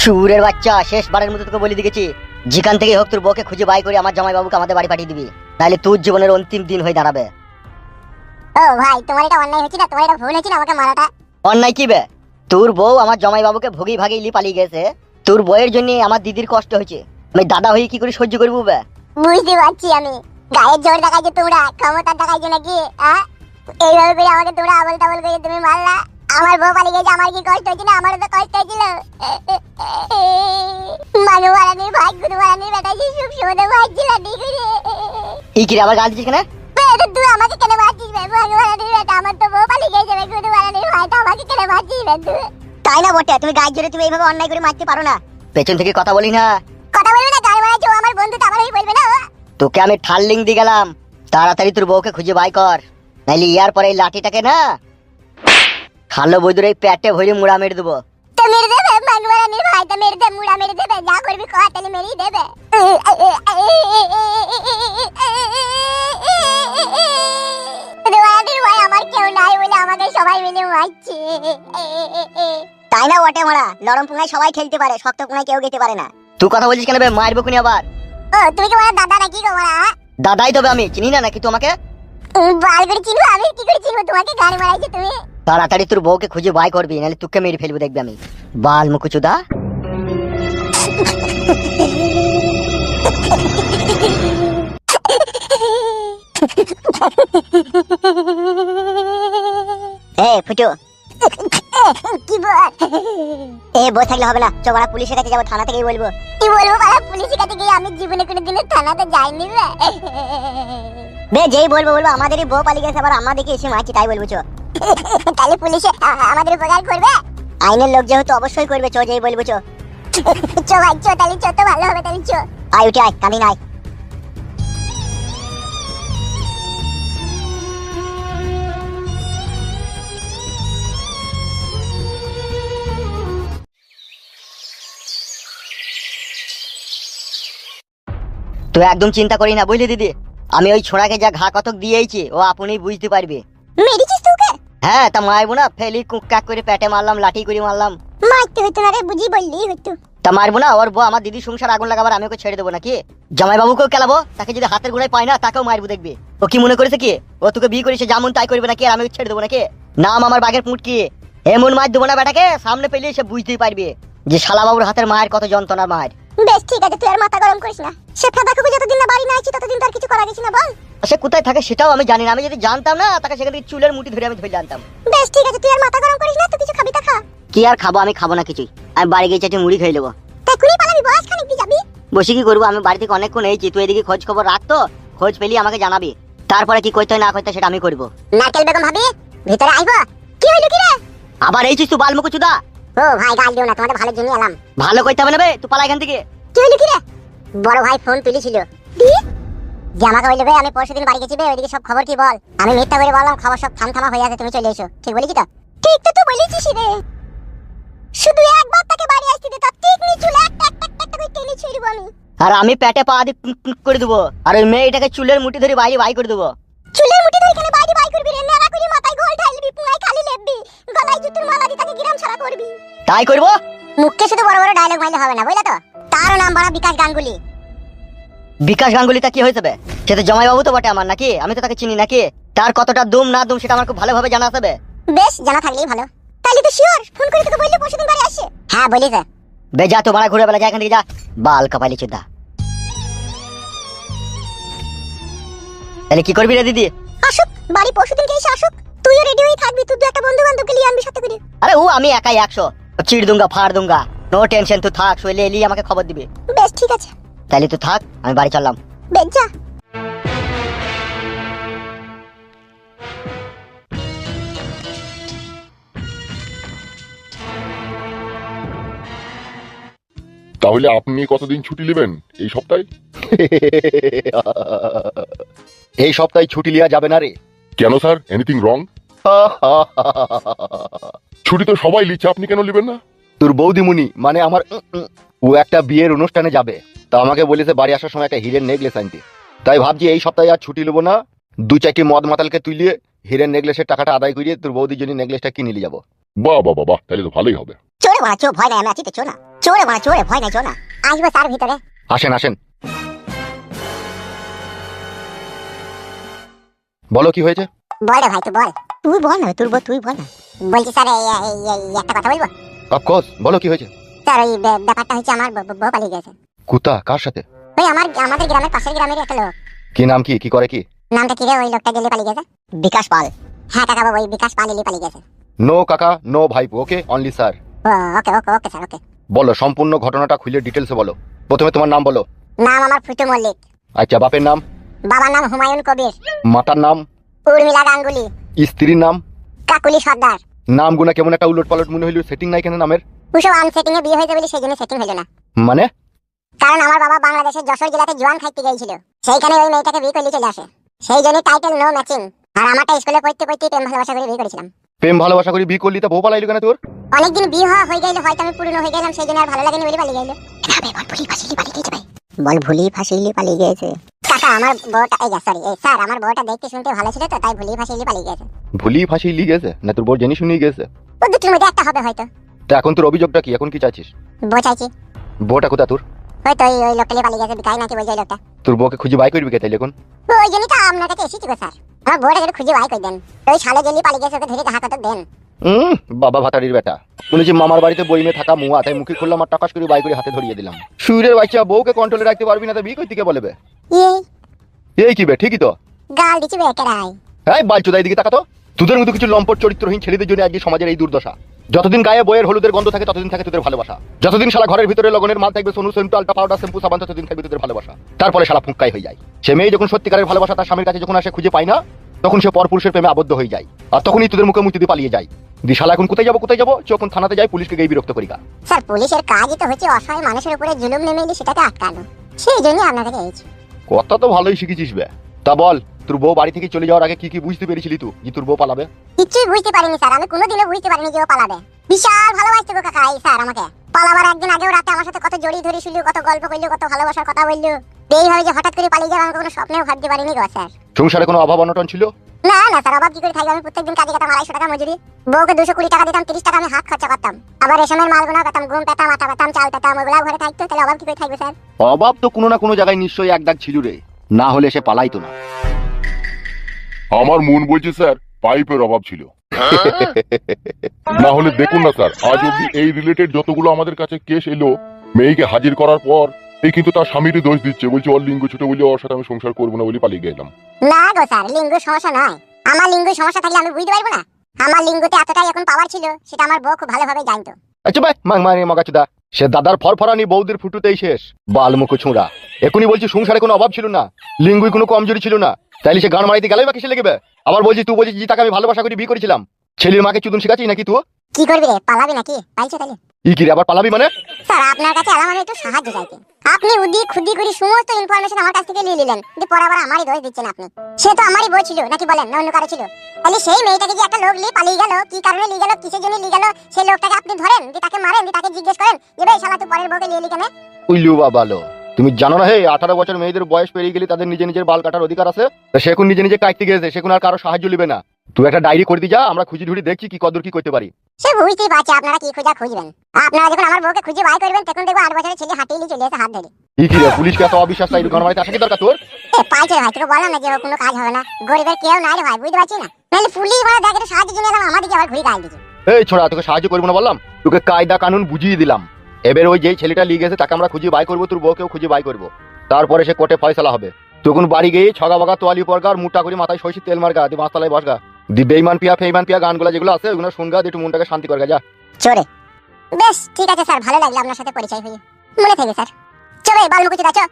সুরের বাচ্চা, শেষবারের মতো তোকে বলে দিয়েছি, যেখান থেকে হোক তোর বউকে খুঁজে বাই করে আমার জামাই বাবুকে আমাদের বাড়ি পাঠিয়ে দিবি, নাহলে তোর জীবনের অন্তিম দিন হয়ে দাঁড়াবে। ও ভাই, তোমার এটা অন্যায় হচ্ছে না? তোমার এটা ভুল হচ্ছে না আমাকে মারাটা? অন্যায় কি বে? তোর বউ আমার জামাই বাবুকে ভুগি ভাগি লি পালিয়ে গেছে, তোর বউয়ের জন্য আমার দিদির কষ্ট হয়েছে, আমি দাদা হয়ে কি করে সহ্য করবো বে? বুঝতে পারছি আমি, গায়ের জোর দেখাইছো তোমরা, ক্ষমতা দেখাইছো নাকি? এইভাবে করে আমাকে তোমরা আবল তাবল করে তুমি মারলা। আমার বউ পালিয়ে গেছে, আমার কি কষ্ট হয়েছিল? আমারও তো কষ্ট হয়েছিল। মানু মারানির ভাই, গুরু মারানির বেটা যে সুখ সুমনে ভাই ছিল ঠিক রে। এই কি রে, আবার গাল দিছিস কেন? তুই আমাকে কেন মারছিস বে? মানু মারানির বেটা, আমার তো বউ পালিয়ে গেছে বে, গুরু মারানির ভাই, তো আমাকে কেন মারছিস বে তুই? তাই না বটে, তুমি গায়ের জোরে তুমি এইভাবে অন্যায় করে মারতে পারো না। পেছন থেকে কথা বলি না। কথা বলবি না? গাল মারাইছো, আমার বন্ধু তো আমার হয়ে বলবে না? তোকে আমি ঠাল্লিং দিয়ে গেলাম, তাড়াতাড়ি তোর বউকে খুঁজে বাই কর, নাইলে ইয়ার পরে এই লাঠিটাকে না খালো বৈদুর এই পেটে ভরে মুড়া মেরে দেবো। তো মেরে দেবে মানু মারানির ভাই, তো মেরে দে, মুড়া মেরে দেবে, যা করবি কর, তাহলে মেরেই দেবে। আমার কেউ নাই বলে আমাকে সবাই মিলে মারছে। তাই না বটে মারা, নরম পুঙ্গায় সবাই খেলতে পারে, শক্ত পুঙ্গায় কেউ খেতে পারে না। তুই কথা বলছিস কেন বে? মারবো কোনি আবার? ও তুমি কি আমার দাদা নাকি গো মারা? দাদাই তবে, আমি চিনি না নাকি তোমাকে? বাল করে চিনবো? আমি কি করে চিনবো তোমাকে? গান মারাইছো তুমি। তাড়াতাড়ি তোর বউকে খুঁজে বাই করবি, নাহলে তোকে মেরে ফেলবো দেখবি আমি, বাল মুকুচুদা। ফুটু কি বল? বই থাকলে হবে না, চল আমরা পুলিশের কাছে যাবো, থানা থেকেই বলবো। কি বলবো বাবা? পুলিশের কাছে গিয়ে আমি জীবনে কোনোদিনও থানাতে যাইনি রে। বে যেই বলবো বলবো আমাদেরই বউ পালিয়ে গেছে, আবার আমাদেরকে এসে মারছি, তাই বলবো। চো তাহলে পুলিশে আমাদের উপকার করবে? আইনের লোক যেহেতু অবশ্যই করবে, চো যেই বলবো। চো চো ভাই চো, তাহলে চো, তো ভালো হবে, তাহলে চো। আয় উঠে আয়, কামি নাই। তুই একদম চিন্তা করি না বুঝলি দিদি, আমি ওই ছোড়াকে যা ঘা কতক দিয়েছি ও আপনি বুঝতে পারবে। মেরেছিস তোকে? হ্যাঁ, তা মারবো না? ফেলি কুক করে পেটে মারলাম, লাঠি করে মারলাম। মারতে হতো না রে, বুঝি বললি হতো। তা মারবো না? ওর বউ আমার দিদির সংসার আগুন লাগাবার, আমি ওকে ছেড়ে দেবো নাকি? জামাই বাবুকেও কেলাবো, তাকে যদি হাতের গোড়ায় পাই না তাকেও মারবো দেখবি। ও কি মনে করেছে কি ও তোকে বিয়ে করেছে যেমন তাই করবে নাকি, আর আমি ওকে ছেড়ে দেবো নাকি? নাম আমার বাঘের পুঁটকি, এমন মার দেবো না বেটাকে, সামনে পেলে সে বুঝতেই পারবে যে শালা বাবুর হাতের মায়ের কত যন্ত্রণার মায়ের। বেশ ঠিক আছে, তুই আর মাথা গরম করিস না। সে ফেদা কাকু যতদিন না বাড়ি না আছি ততদিন তার কিছু করা গেছে না, বল। সে কোথায় থাকে সেটাও আমি জানি না, আমি যদি জানতাম না তাকে সেখান থেকে চুলের মুঠি ধরে আমি ধরে জানতাম। বেশ ঠিক আছে, তুই আর মাথা গরম করিস না, তুই কিছু খাবি তা খা। কি আর খাবো? আমি খাবো না কিছুই, আমি বাড়ি গিয়ে চাচি মুড়ি খেয়ে নেবো। তা কুড়ি পালাবি, বয়স খানিক তুই যাবি। বসে কি করবো? আমি বাড়ি থেকে অনেকক্ষণ এইছি, তুই এদিকে খোঁজ খবর রাখতো, খোঁজ পেলি আমাকে জানাবি, তারপরে কি করতে হয় না করতে সেটা আমি করবো। নারকেল বেগম ভাবি ভিতরে আইবো? কি হইলো কি রে? আবার এইছিস তুই বালমুকু চুদা? ও ভাই গাল দিও না, তোমাদের ভালো জন্য এলাম। ভালো করতে হবে না বে, তুই পালা এখান থেকে। কি হইলো কি রে? বড় ভাই ফোন তুলেছিল যে আমাকে বলবে বে আমি পরশুদিন বাড়ি গেছি বে, ওইদিকে সব খবর কি বল। আমি মিথ্যা করে বললাম খবর সব থামথামা হয়ে আছে, তুমি চলে এসো। ঠিক বলেছি তো? ঠিক তো তুই বলেছিস রে, শুধু একবার তাকে বাড়ি আসতে দে, তার ঠিক নিচুল একটা একটা একটা করে টেনে ছিড়বো আমি। আর আমি পেটে পা দিয়ে টুক করে দেবো, আর ওই মেয়েটাকে চুলের মুঠি ধরে বাইরে বাই করে দেবো। চুলের মুঠি ধরে কেন বাইরে বাই করবি রে? নেড়া করে মাথায় গোল ঢালবি, পুরাই খালি লেববি, গলায় জুতোর মালা দিয়ে তাকে গ্রাম ছাড়া করবি। তাই করবো? মুখে শুধু বড় বড় ডায়লগ মারলে হবে না, বুঝলে তো? তারও নাম বড় বিকাশ গাঙ্গুলি। বিকাশ গাঙ্গুলি তা কি হয়েছে বে? সে তো জামাই বাবু তো বটে আমার, নাকি? আমি তো তাকে চিনি নাকি? তার কতটা দুম না দুম সেটা আমার খুব ভালোভাবে জানা আছে বে। বেশ, জানা থাকলেই ভালো। তাহলে তো শিওর ফোন করে তোকে বললি পরশুদিন বাড়ি আসে? হ্যাঁ বলিছে। বে যা, তো মারা ঘুরে বেলা, যা এখান থেকে যা, বাল কপালি চুদা। তাহলে কি করবি রে দিদি? আসুক বাড়ি পরশুদিনকে এসে আসুক, তুইও রেডি হয়ে থাকবি, তুই একটা বন্ধু বান্ধবকে নিয়ে আনবি সাথে করে। আরে ও আমি একাই 100 চিড় দুঙ্গা ফাড় দুঙ্গা, নো টেনশন, তুই থাক, শুইলে এলি আমাকে খবর দিবি। বেশ ঠিক আছে, তাহলে তুই থাক, আমি বাড়ি চললাম। বেশ যা। তাহলে আপনি কতদিন ছুটি নেবেন এই সপ্তাহে? এই সপ্তাহে ছুটি লিয়া যাবে না রে। কেন স্যার, এনিথিং রং? ছুটি তো সবাই লিচ্ছে, আপনি কেন নেবেন না? তোর বৌদিমুনি মানে আমার ও একটা বিয়ের অনুষ্ঠানে যাবে, তা আমাকে বলেছে বাড়ি আসার সময় একটা হীরের নেকলেস আনতে। তাই ভাবছি এই সপ্তাহে আর ছুটি নেবো না, 2-4টি মদ মাতালকে তুলিয়ে হীরের নেকলেসের টাকাটা আদায় করিয়ে তোর বৌদির জন্য নেকলেসটা কিনে নিয়ে যাবো। বাহ বাহ বাহ, তাহলে তো ভালোই হবে। চোরে বাড়া চো, ভয় নাই, আমি আছি তো, চো না। চোরে মানে চোরে, ভয় নাই, চো না। আসবো স্যার ভিতরে। আসেন আসেন, বলো কি হয়েছে? বল রে ভাই, তুই বল। তুই বল না, তোর বল, তুই বল না। বলছি স্যার একটা কথা বলবো অফকোর্স, বলো কি হয়েছে? স্যার। ওই ব্যাপারটা হচ্ছে আমার বউ পালিয়ে গেছে। কুতা কার সাথে? ওই আমাদের গ্রামের পাশের গ্রামের একটা লোক। কি নাম, কি কি করে কি? নামটা কি রে? ওই লোকটা গেলে পালিয়ে গেছে। বিকাশ পাল। হ্যাঁ কাকা বাবু, ওই বিকাশ পালিয়ে পালিয়ে গেছে। নো কাকা, নো ভাইপো, ওকে অনলি স্যার। ওকে ওকে ওকে স্যার, ওকে। বলো সম্পূর্ণ ঘটনাটা খুলে ডিটেলসে বলো। প্রথমে তোমার নাম বলো। নাম আমার ফুটু মল্লিক। আচ্ছা, বাপের নাম? বাবার নাম হুমায়ুন কবির। মাতার নাম? উর্মিলা গাঙ্গুলি। স্ত্রীর নাম? কাকুলি সর্দার। নামগুনা কেমন একটা উলট পালট মনে হইলো, সেটিং নাই কেন নামের? ওসব আনসেটিং এ বিয়ে হয়েছে বলে সেই জন্য সেটিং হলো না। মানে? কারণ আমার বাবা বাংলাদেশের যশোর জেলাতে জোয়ান খাইতে গিয়েছিল, সেইখানে ওই মেয়েটাকে বিয়ে করে চলে আসে। সেই জন্য টাইটেল নো ম্যাচিং। আর আমারটা স্কুলে পড়তে পড়তে প্রেম ভালোবাসা করে বিয়ে করেছিলাম। প্রেম ভালোবাসা করে বিয়ে করলি, তা বউ পালাইলো কেন তোর? অনেকদিন বিয়ে হয়ে গেল, হয়তো আমি পুরনো হয়ে গেলাম, সেই জন্য আর ভালো লাগেনি বলে পালিয়ে গেল। বল ভুলি ফাঁসিলি পালিয়ে গেছে। কাকা আমার বউটা, এই সরি এই স্যার, আমার বউটা দেখতে শুনতে ভালো ছিল তো, তাই ভুলি ফাঁসিয়ে পালিয়ে গেছে। ভুলি ফাঁসি লি গেছে না তোর বউ জেনে শুনেই গেছে? ও দুটোর মধ্যে একটা হবে হয়তো। তা এখন তোর অভিযোগটা কি, এখন কি চাইছিস? বউ চাইছি। বউটা কোথা তোর? হয়তো ওই লোকটা নিয়ে পালিয়ে গেছে, বিকাই নাকি বলছে ওই লোকটা। তোর বউকে খুঁজে বাই করবি কে তাইলে এখন? ওই জন্যই তো আপনার কাছে এসেছি গো স্যার। আমার বউটা যদি খুঁজে বাই করে দেন। ওই শালে জেলি পালিয়ে গেছে, ওকে ধরে টাকা কত দেন। বাবা ভাতারির বেটা, শুনেছি মামার বাড়িতে বইমে থাকা মুয়া, তাই মুখে খুললাম আর টাকাস করে বাই করে হাতে ধরিয়ে দিলাম। সুরের বাচ্চা, বউকে কন্ট্রোলে রাখতে পারবি না, তা বিয়ে করতে কে বলবে? এই এই কি বে, ঠিকই তো। গাল দিচ্ছি বেকেরাই। হ্যাঁ বালচোদা, এদিকে তাকাতো। তোদের মতো কিছু লম্পট চরিত্রহীন ছেলেদের জন্য আজকে সমাজের এই দুর্দশা। যতদিন গায়ে বইয়ের হলুদের গন্ধ থাকে ততদিন থাকে তোদের ভালোবাসা। যতদিন শালা ঘরের ভিতরে লগনের মাল থাকবে সোনু সেন্টু আলটা পাউডার শ্যাম্পু সাবান, ততদিন থাকবে তোদের ভালোবাসা। তারপরে শালা ফুঁকাই হয়ে যায়। সে মেয়ে যখন সত্যিকারের ভালোবাসা তার স্বামীর কাছে যখন আসে খুঁজে পায় না, তখন সে পরপুরুষের প্রেমে আবদ্ধ হয়ে যায়। আর তখনই তোদের মুখে মুক্তি দিয়ে পালিয়ে যায়। দিশালা এখন কোথায় যাবো যখন থানাতে যায় পুলিশকে গিয়ে বিরক্ত করি। স্যার পুলিশের কাজই তো হচ্ছে অসহায় মানুষের উপরে জুলুম নেমে এলে সেটাকে আটকানো, সেই জন্যই আপনার কাছে এসেছি। কথা তো ভালোই শিখেছিস বে। তা বল, তোর বউ বাড়ি থেকে চলে যাওয়ার আগে কি কি বুঝতে পেরেছিলি তুই যে তোর বউ পালাবে? কিচ্ছুই বুঝতে পারিনি স্যার, আমি কোনোদিনও বুঝতে পারিনি যে ও পালাবে। বিশাল ভালোবাসতো গো কাকা এই স্যার আমাকে। পালাবার একদিন আগেও রাতে আমার সাথে কত জড়িয়ে ধরেছিল, কত গল্প করলো, কত ভালোবাসার কথা বললো। এইভাবে যে হঠাৎ করে পালিয়ে যাবে আমি কোনো স্বপ্নেও ভাবতে পারিনি গো স্যার। সংসারে কোনো অভাব অনটন ছিল? না না স্যার, অভাব কি করে থাকবে? আমি প্রত্যেকদিন কাজে যেতাম 250 টাকা মজুরি। বউকে 220 টাকা দিতাম, 30 টাকা আমি হাত খরচা করতাম। আবার রেশমের মালগুনা পেতাম, ঘুম পেতাম, আটা পেতাম, চাল পেতাম, ওগুলা ঘরে থাকতো। তাহলে অভাব কি করে থাকবে স্যার? অভাব তো কোনো না কোনো জায়গায় নিশ্চয়ই এক দাগ ছিল রে, না হলে সে পালাইতো না। আমার মন বলছে স্যার পাইপের অভাব ছিল। না হলে দেখুন না স্যার, আজ অব্দি এই রিলেটেড যতগুলো আমাদের কাছে কেস এলো, মেয়েকে হাজির করার পর এই কিন্তু তার স্বামীরই দোষ দিচ্ছে, বলছে ওর লিঙ্গ ছোট বলে ওর সাথে আমি সংসার করবো না বলে পালিয়ে গেলাম। না গো স্যার, লিঙ্গ সমস্যা নয়। আমার লিঙ্গ সমস্যা থাকলে আমি বুঝতে পারবো না? আমার লিঙ্গতে এতটাই এখন পাওয়ার ছিল, সেটা আমার বউ খুব ভালোভাবে জানতো। আচ্ছা ভাই মাংমারি মগাচুদা, সে দাদার ফরফরানি বৌদির ফুটুতেই শেষ। বালমুখ ছুঁড়া, এখনই বলছি সংসারে কোনো অভাব ছিল না, লিঙ্গুই কোনো কমজোরি ছিল না, তাইলে সে গান মারাইতে গেলেই বা কিসে লেগেবে? আবার বলছি তুই বলছিস যে তাকে আমি ভালোবাসা করে বিয়ে করেছিলাম। ছেলের মাকে চুদন শিখাচ্ছিস নাকি তুই? কি করবি রে, পালাবি নাকি? পাইছো তাহলে? ই কি রে, আবার পালাবি মানে? স্যার আপনার কাছে এলাম আমি একটু সাহায্য চাইতে। আপনি উদি খুদি করে সমস্ত ইনফরমেশন আমার কাছ থেকে নিয়ে নিলেন, কিন্তু পরে আবার আমারই দোষ দিচ্ছেন আপনি। সে তো আমারই বউ ছিল নাকি বলেন, না অন্য কারো ছিল? তাহলে সেই মেয়েটাকে যে একটা লোক নিয়ে পালিয়ে গেল, কি কারণে নিয়ে গেল, কিসের জন্য নিয়ে গেল, সেই লোকটাকে আপনি ধরেন, দিয়ে তাকে মারেন, দিয়ে তাকে জিজ্ঞেস করেন যে ভাই শালা তুই পরের বউকে নিয়ে এলি কেন? উইলু বাবালো, তুমি জানো না হে 18 বছর মেয়েদের বয়স পেরিয়ে গেলে তাদের নিজে নিজের বাল কাটার অধিকার আছে। তা সে এখন নিজে নিজে কাটতে গেছে, সে এখন আর কারো সাহায্য নেবে না। তুই একটা ডায়েরি করে দি যা, আমরা খুঁজি ঢুড়ি দেখছি কি কদর কি করতে পারি। সে বুঝতেই পারছে আপনারা কি খোঁজা খুঁজবেন। আপনারা যখন আমার বউকে খুঁজে বাই করবেন তখন দেখবো 8 বছরের ছেলে হাঁটিয়ে নিয়ে চলে এসে হাত ধরে। ই কি রে, পুলিশকে এত অবিশ্বাস তাই ঘর মারিতে আসা কি দরকার তোর? পাইছে ভাই, তোকে বললাম না যে ওর কোনো কাজ হবে না, গরিবের কেউ নাই রে ভাই, বুঝতে পারছি না? তাহলে পুলিশ বলে দেখ এটা সাহায্যের জন্য এলাম, আমাদেরকে আবার ঘুরে গাল দিচ্ছে। এই ছোড়া, তোকে সাহায্য করবো না বললাম? তোকে কায়দা কানুন বুঝিয়ে দিলাম। এবার ওই যেই ছেলেটা লিয়ে গেছে তাকে আমরা খুঁজে বাই করবো, তোর বউকেও খুঁজে বাই করবো, তারপরে সে কোর্টে ফয়সালা হবে। তখন বাড়ি গিয়ে ছগা বাগা তোয়ালি পরগা, মুটা করে মাথায় সইসি তেল মারগা, দিয়ে মাছতলায় বসগা, দি বেইমান পিয়া ফেইমান পিয়া গানগুলা যেগুলো আছে ওগুলো শুনগা, দিয়ে একটু মনটাকে শান্তি করগা যা। চোরে বেশ ঠিক আছে স্যার, ভালো লাগলো আপনার সাথে পরিচয় হয়ে, মনে থাকবে স্যার। চলে বালমুকুচি দাও, চো।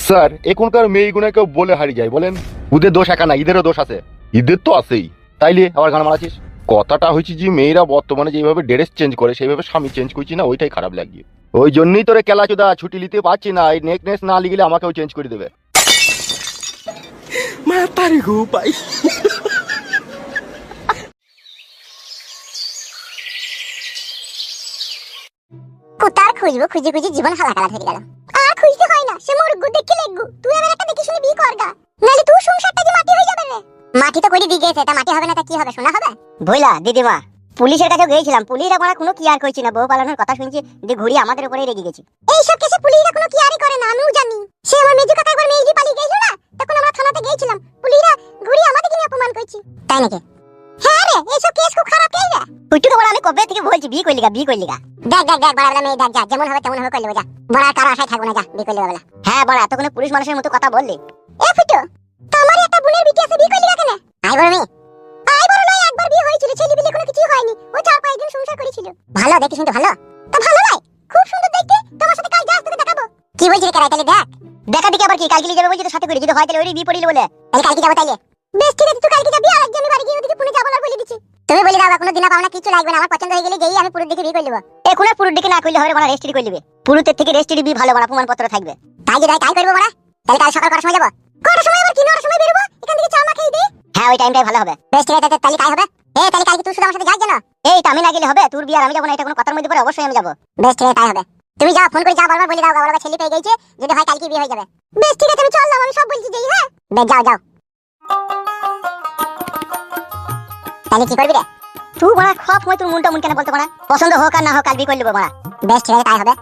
স্যার এখনকার মেয়েগুনা কেউ বলে হারিয়ে যায় বলেন? ওদের দোষ একা না, ঈদেরও দোষ আছে। ঈদের তো আছেই, তাইলে আবার গান মারাছিস? কথাটা হয়েছে যে মেয়েরা বর্তমানে যেভাবে ড্রেস চেঞ্জ করে সেইভাবে স্বামী চেঞ্জ করছি না, ওইটাই খারাপ লাগে। ওই জন্যই তোরে কেলাচোদা ছুটি নিতে পারছি না, এই নেকনেস না লিগলে আমাকেও চেঞ্জ করে দেবে। Matari ko pa. কুতার খুঁজবো, খুঁজে খুঁজে জীবন হালাকালা ধরে গেল। আর খুঁজতে হয় না, সে মোর গু দেখে লেগু। তুই এবার একটা দেখে শুনে বিয়ে করগা, নাহলে তুই সংসারটা যে মাটি হয়ে যাবে রে। মাটি তো করে দিয়ে গেছে, তা মাটি হবে না তা কি হবে, শোনা হবে? বুঝলা দিদিমা, পুলিশের কাছে গিয়েছিলাম, পুলিশরা কোনো কোনো কি আর কইছি না, বউ পালানোর কথা শুনছি, দিয়ে ঘুরি আমাদের উপরেই রেগে গেছি। এইসব কেসে পুলিশরা কোনো কি আরই করে না, আমিও জানি। সে আমার মেজু কাকা একবার মেইলি পালিয়ে গেছিল না, তখন আমরা থানাতে গিয়েছিলাম, পুলিশরা ঘুরি আমাদেরকে নিয়ে অপমান কইছি। তাই নাকি? হ্যাঁ রে, এইসব কেস খুব খারাপ কেস রে। কুইটুকে বড় আমি কবে থেকে বলছি বিয়ে করলি গা, বিয়ে করলি গা। দেখ দেখ দেখ বড় বড় মেয়ে দেখ, যা যেমন হবে তেমন হবে করে নেবো, যা বড় আর কারো আশায় থাকবো না, যা বিয়ে করলি বলা। হ্যাঁ বড়, এতক্ষণে পুলিশ মানুষের মতো কথা বললি। এ ফুটু, তোমার একটা বোনের বিটি আছে, বিয়ে করলি গা কেন? আই বড় মেয়ে, আই বড় নয়, একবার বিয়ে হয়েছিল, ছেলে বিলে কোনো কিছুই হয়নি, ও 4-5 দিন সংসার করেছিল। ভালো দেখি শুনতে ভালো, তা ভালো নয়, খুব সুন্দর দেখতে, তোমার সাথে কাল যাস তোকে দেখাবো। কি বলছিস রে, তাহলে দেখ। দেখা দেখি আবার কি, কালকে নিয়ে যাবে বলছি, তোর সাথে করে যদি হয় তাহলে ওরই বিয়ে পড়িল বলে। তাহলে কালকে যাবো তাইলে। বেশ ঠিক আছে, তুই কালকে যাবি, আর আজকে আমি বাড়ি গিয়ে ওদিকে পুনে যাবো আর বলে দিচ্ছি। তুমি বলে দাও, কোনো দিনা পাওনা কিছু লাগবে না, আমার পছন্দ হয়ে গেলে গিয়ে আমি পুরো দিকে বিয়ে করে নেবো। এখন আর পুরো দিকে না করলে হবে, বড় রেস্ট্রি করে নেবে, পুরুতের থেকে রেস্ট্রি বিয়ে ভালো, বড় প্রমাণপত্র থাকবে। তাই যে তাই করবো বড়। তাহলে কাল সকাল করার সময় যাবো? করার সময় আবার কি, নটার সময় বেরোবো, এখান থেকে চা মা খেয়ে দিই। হ্যাঁ ওই টাইমটাই ভালো হবে। বেশ ঠিক আছে, তাহলে তাই হবে। তাহলে কালকে তুই শুধু আমার সাথে যাস না? এই তো আমি না গেলে হবে, তোর বিয়ে আর আমি যাবো না, এটা কোনো কথার মধ্যে পড়ে, অবশ্যই আমি যাবো। বেশ ঠিক আছে, তাই হবে। তুমি যাও, ফোন করে যাও, বারবার বলে দাও বাবা ছেলে পেয়ে গেছে, যদি হয় কালকে বিয়ে হয়ে যাবে। বেশ ঠিক আছে, আমি চললাম, আমি সব বলছি যাই। হ্যাঁ বেশ, যাও যাও। তাহলে কি করবি রে? তুই বড়া সব সময় তোর মনটা মন কেন বলতে পারা, পছন্দ হোক আর না হোক কাল বিয়ে করে নেবো বড়া। বেশ ঠিক আছে, তাই হবে।